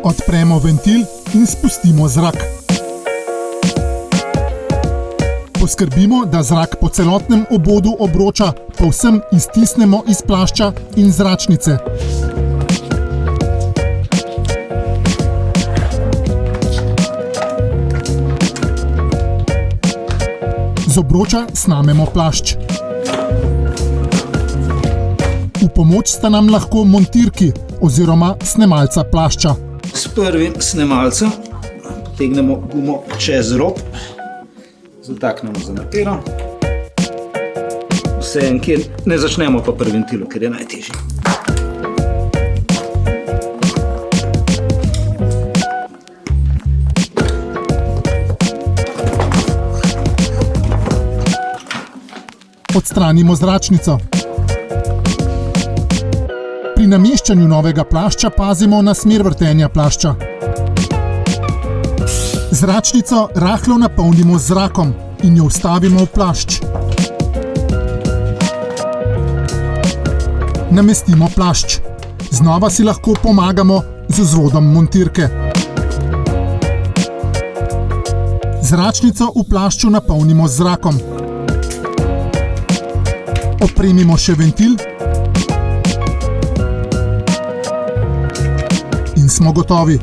Odpremo ventil in spustimo zrak. Poskrbimo, da zrak po celotnem obodu obroča povsem iztisnemo iz plašča in zračnice. Z obroča snamemo plašč. V pomoč sta nam lahko montirki oziroma snemalca plašča. S prvim snemalcem potegnemo gumo čez rob, zataknemo za napero. Vseeno, ne začnemo pa pri ventilu, ker je najtežji. Odstranimo zračnico. Pri nameščanju novega plašča pazimo na smer vrtenja plašča. Zračnico rahlo napolnimo z zrakom in jo vstavimo v plašč. Namestimo plašč. Znova si lahko pomagamo z vzvodom montirke. Zračnico v plašču napolnimo z zrakom. Opremimo še ventil in smo gotovi.